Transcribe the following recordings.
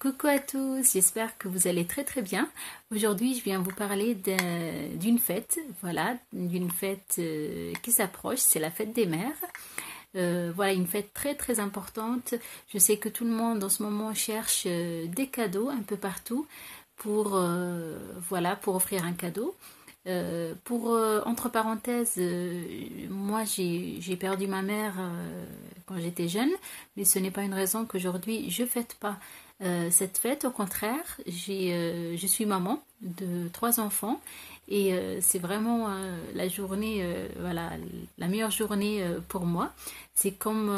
Coucou à tous, j'espère que vous allez très bien. Aujourd'hui, je viens vous parler d'une fête, voilà, d'une fête qui s'approche, c'est la fête des mères. Voilà, une fête très importante. Je sais que tout le monde en ce moment cherche des cadeaux un peu partout pour, voilà, pour offrir un cadeau. Entre parenthèses, moi j'ai perdu ma mère quand j'étais jeune, mais ce n'est pas une raison qu'aujourd'hui je fête pas cette fête. Au contraire, je suis maman de 3 enfants et c'est vraiment la journée, voilà, la meilleure journée pour moi. C'est comme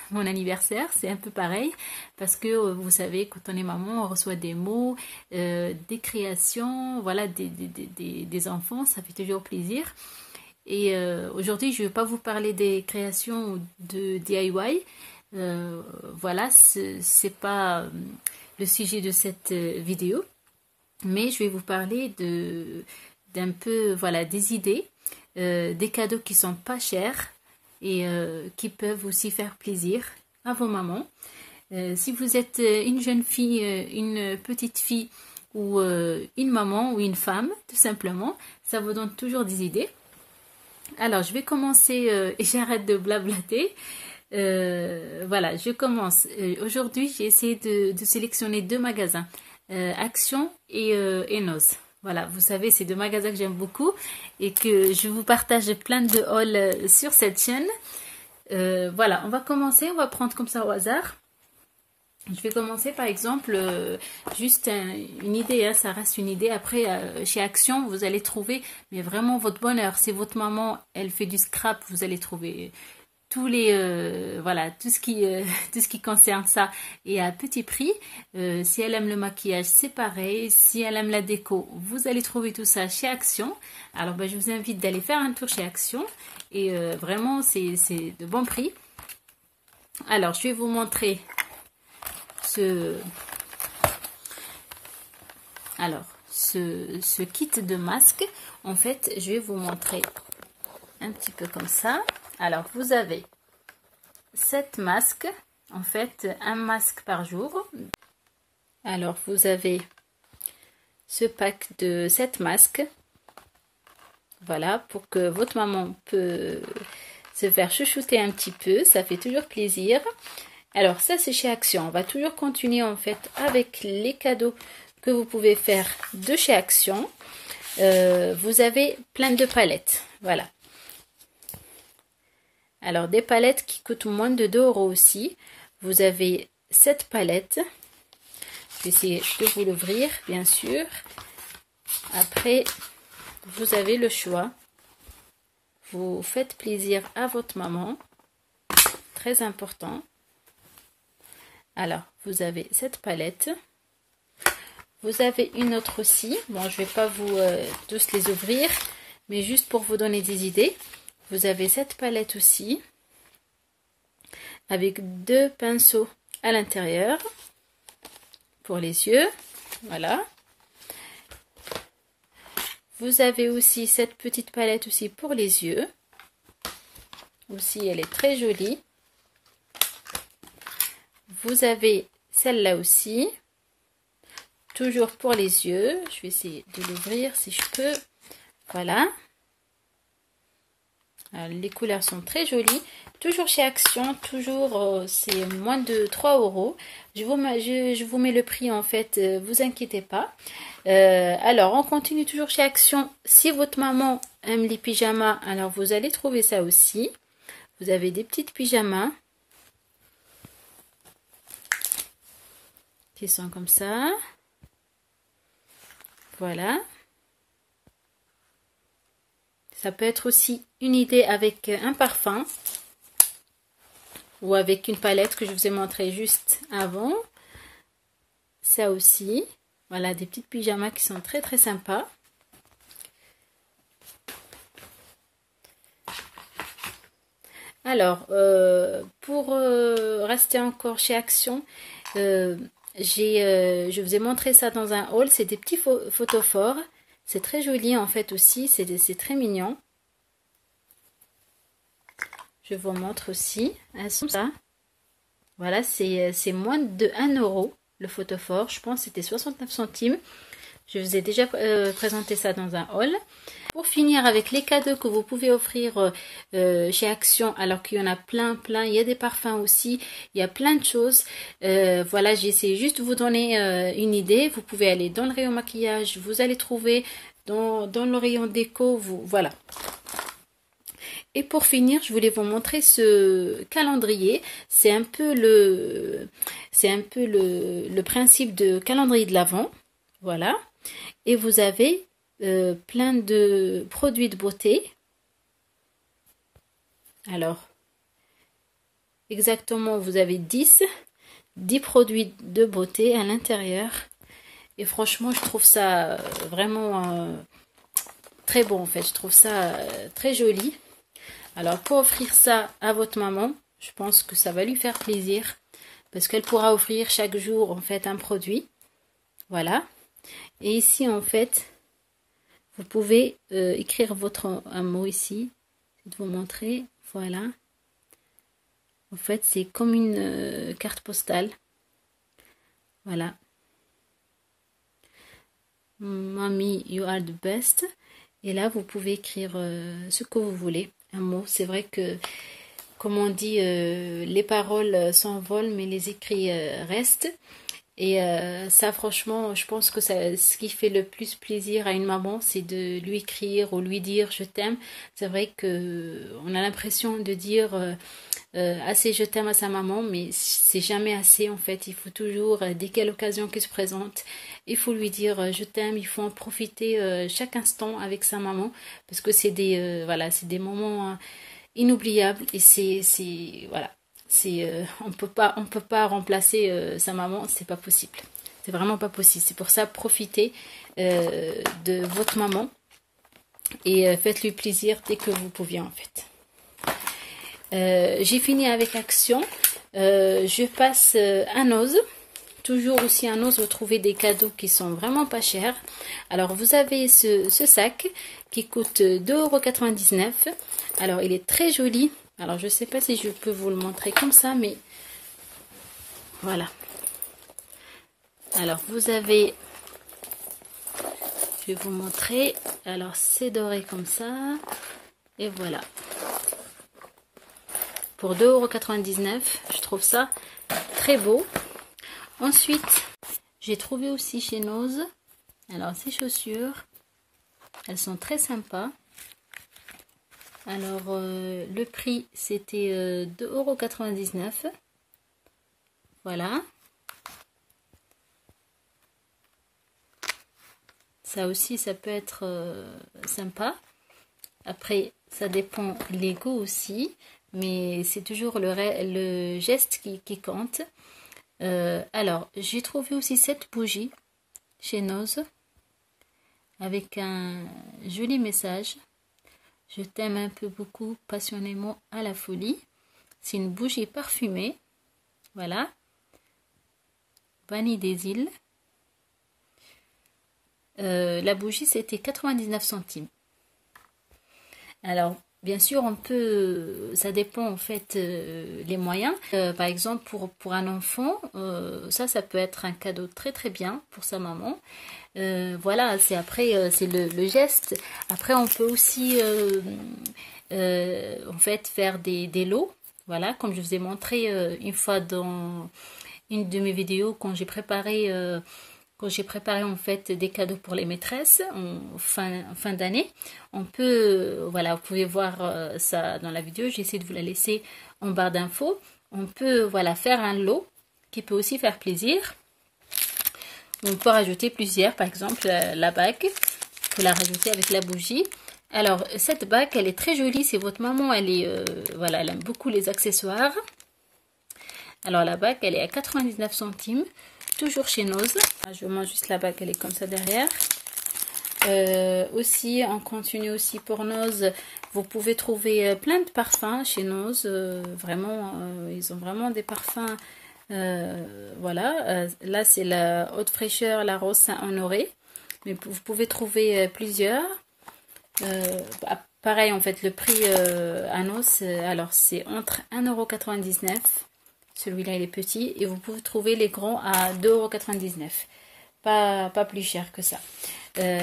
mon anniversaire, c'est un peu pareil parce que vous savez, quand on est maman, on reçoit des mots, des créations, voilà, des enfants, ça fait toujours plaisir. Et aujourd'hui, je ne vais pas vous parler des créations de DIY. Voilà, c'est pas le sujet de cette vidéo, mais je vais vous parler d'un peu, voilà, des idées, des cadeaux qui sont pas chers et qui peuvent aussi faire plaisir à vos mamans. Si vous êtes une jeune fille, une petite fille ou une maman ou une femme, tout simplement, ça vous donne toujours des idées. Alors, je vais commencer et j'arrête de blablater. Voilà, je commence. Aujourd'hui, j'ai essayé de sélectionner 2 magasins, Action et Noz. Voilà, vous savez, c'est 2 magasins que j'aime beaucoup et que je vous partage plein de hauls sur cette chaîne. Voilà, on va commencer, on va prendre comme ça au hasard. Je vais commencer par exemple, juste une idée, hein, ça reste une idée. Après, chez Action, vous allez trouver mais vraiment votre bonheur. Si votre maman, elle fait du scrap, vous allez trouver tous les voilà, tout ce qui concerne ça et à petit prix. Si elle aime le maquillage, c'est pareil. Si elle aime la déco, vous allez trouver tout ça chez Action. Alors je vous invite d'aller faire un tour chez Action et vraiment c'est de bon prix. Alors je vais vous montrer ce kit de masque. En fait, je vais vous montrer un petit peu comme ça. Alors, vous avez 7 masques, en fait, un masque par jour. Alors, vous avez ce pack de 7 masques. Voilà, pour que votre maman peut se faire chouchouter un petit peu. Ça fait toujours plaisir. Alors, ça, c'est chez Action. On va toujours continuer, en fait, avec les cadeaux que vous pouvez faire de chez Action. Vous avez plein de palettes. Voilà. Alors, des palettes qui coûtent moins de 2 € aussi. Vous avez 7 palettes. Je vais essayer de vous l'ouvrir, bien sûr. Après, vous avez le choix. Vous faites plaisir à votre maman. Très important. Alors, vous avez cette palette. Vous avez une autre aussi. Bon, je ne vais pas vous tous les ouvrir, mais juste pour vous donner des idées. Vous avez cette palette aussi, avec 2 pinceaux à l'intérieur, pour les yeux. Voilà. Vous avez aussi cette petite palette aussi pour les yeux. Aussi, elle est très jolie. Vous avez celle-là aussi, toujours pour les yeux. Je vais essayer de l'ouvrir si je peux. Voilà. Alors, les couleurs sont très jolies. Toujours chez Action, toujours c'est moins de 3 €. Je vous mets le prix en fait, vous inquiétez pas. Alors, on continue toujours chez Action. Si votre maman aime les pyjamas, alors vous allez trouver ça aussi. Vous avez des petites pyjamas qui sont comme ça. Voilà. Ça peut être aussi une idée avec un parfum ou avec une palette que je vous ai montré juste avant. Ça aussi. Voilà, des petites pyjamas qui sont très sympas. Alors, pour rester encore chez Action, je vous ai montré ça dans un haul. C'est des petits photophores. C'est très joli en fait aussi. C'est très mignon. Je vous montre aussi. Elles sont ça. Voilà, c'est moins de 1 €. le photophore. Je pense que c'était 69 centimes. Je vous ai déjà présenté ça dans un haul. Pour finir avec les cadeaux que vous pouvez offrir chez Action, alors qu'il y en a plein, il y a des parfums aussi, il y a plein de choses. Voilà, j'ai essayé juste de vous donner une idée. Vous pouvez aller dans le rayon maquillage, vous allez trouver dans le rayon déco, voilà. Et pour finir, je voulais vous montrer ce calendrier. C'est un peu le principe de calendrier de l'Avent. Voilà. Et vous avez plein de produits de beauté. Alors, exactement, vous avez 10 produits de beauté à l'intérieur. Et franchement, je trouve ça vraiment très bon en fait. Je trouve ça très joli. Alors, pour offrir ça à votre maman, je pense que ça va lui faire plaisir. Parce qu'elle pourra offrir chaque jour en fait un produit. Voilà. Et ici, en fait, vous pouvez écrire un mot ici. Je vais vous montrer. Voilà. En fait, c'est comme une carte postale. Voilà. Mommy, you are the best. Et là, vous pouvez écrire ce que vous voulez. Un mot. C'est vrai que, comme on dit, les paroles s'envolent, mais les écrits restent. Et ça, franchement, je pense que ce qui fait le plus plaisir à une maman, c'est de lui écrire ou lui dire je t'aime. C'est vrai que on a l'impression de dire assez je t'aime à sa maman, mais c'est jamais assez en fait. Il faut toujours, dès qu'il y a l'occasion qui se présente, il faut lui dire je t'aime. Il faut en profiter chaque instant avec sa maman parce que c'est des moments inoubliables et voilà. On peut pas remplacer sa maman, c'est pas possible. C'est vraiment pas possible. C'est pour ça, profitez de votre maman et faites-lui plaisir dès que vous pouviez en fait. J'ai fini avec Action. Je passe à Noz. Toujours aussi à Noz, vous trouvez des cadeaux qui sont vraiment pas chers. Alors vous avez ce sac qui coûte 2,99 €. Alors il est très joli. Alors, je ne sais pas si je peux vous le montrer comme ça, mais voilà. Alors, vous avez... Je vais vous montrer. Alors, c'est doré comme ça. Et voilà. Pour 2,99 €, je trouve ça très beau. Ensuite, j'ai trouvé aussi chez Noz. Alors, ces chaussures, elles sont très sympas. Alors, le prix, c'était 2,99 €. Voilà. Ça aussi, ça peut être sympa. Après, ça dépend les goûts aussi. Mais c'est toujours le geste qui compte. Alors, j'ai trouvé aussi cette bougie chez Noz. Avec un joli message. Je t'aime un peu beaucoup, passionnément, à la folie. C'est une bougie parfumée. Voilà. Vanille des îles. La bougie, c'était 99 centimes. Alors, bien sûr, ça dépend en fait les moyens. Par exemple, pour un enfant, ça peut être un cadeau très très bien pour sa maman. Voilà, c'est le geste. Après, on peut aussi en fait faire des lots. Voilà, comme je vous ai montré une fois dans une de mes vidéos quand j'ai préparé en fait des cadeaux pour les maîtresses en fin d'année. On peut, voilà, vous pouvez voir ça dans la vidéo. J'essaie de vous la laisser en barre d'infos. On peut, voilà, faire un lot qui peut aussi faire plaisir. On peut rajouter plusieurs, par exemple la bague, vous la rajouter avec la bougie. Alors cette bague, elle est très jolie. C'est votre maman, elle aime beaucoup les accessoires. Alors la bague, elle est à 99 centimes, toujours chez Noz. Je vous montre juste la bague, elle est comme ça derrière. Aussi, on continue aussi pour Noz. Vous pouvez trouver plein de parfums chez Noz. Vraiment, ils ont vraiment des parfums. Voilà, là c'est la haute fraîcheur, la rose Saint-Honoré, mais vous pouvez trouver plusieurs. Pareil en fait, le prix à Noz, alors c'est entre 1,99 € Celui-là, il est petit. Et vous pouvez trouver les grands à 2,99 €. Pas plus cher que ça.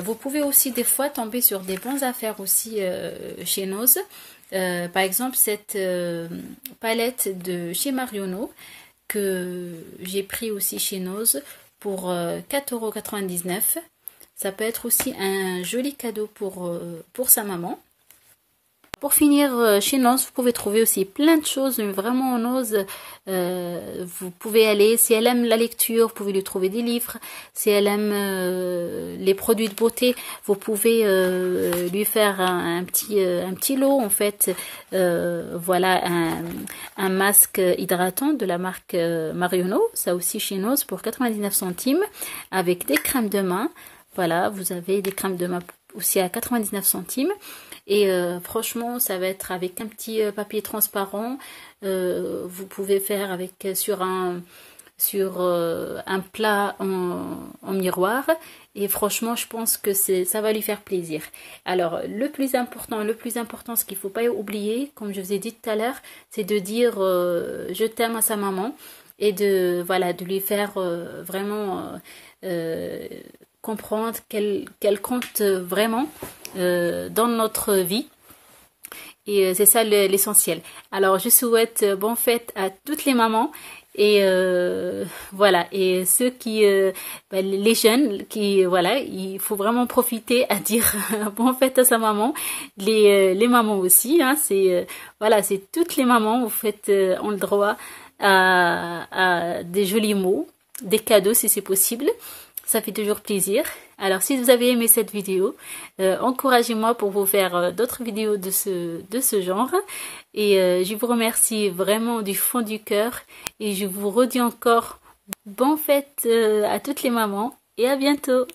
Vous pouvez aussi des fois tomber sur des bonnes affaires aussi chez Noz. Par exemple, cette palette de chez Marionneau que j'ai pris aussi chez Noz pour 4,99 €. Ça peut être aussi un joli cadeau pour sa maman. Pour finir, chez Noz, vous pouvez trouver aussi plein de choses, vraiment Noz. Vous pouvez aller, si elle aime la lecture, vous pouvez lui trouver des livres. Si elle aime les produits de beauté, vous pouvez lui faire un petit lot, en fait. Voilà, un masque hydratant de la marque Marionneau, ça aussi chez Noz pour 99 centimes, avec des crèmes de main. Voilà, vous avez des crèmes de main aussi à 99 centimes. Et franchement, ça va être avec un petit papier transparent. Vous pouvez faire avec sur un plat en miroir. Et franchement, je pense que ça va lui faire plaisir. Alors, le plus important, ce qu'il ne faut pas oublier, comme je vous ai dit tout à l'heure, c'est de dire je t'aime à sa maman et de lui faire vraiment comprendre qu'elle compte vraiment dans notre vie. Et c'est ça l'essentiel. Alors, je souhaite bonne fête à toutes les mamans. Et voilà. Et ceux les jeunes il faut vraiment profiter à dire bonne fête à sa maman. Les mamans aussi, hein, c'est toutes les mamans. Vous ont le droit à des jolis mots, des cadeaux si c'est possible. Ça fait toujours plaisir. Alors, si vous avez aimé cette vidéo, encouragez-moi pour vous faire d'autres vidéos de ce genre. Et je vous remercie vraiment du fond du cœur. Et je vous redis encore bonne fête à toutes les mamans et à bientôt.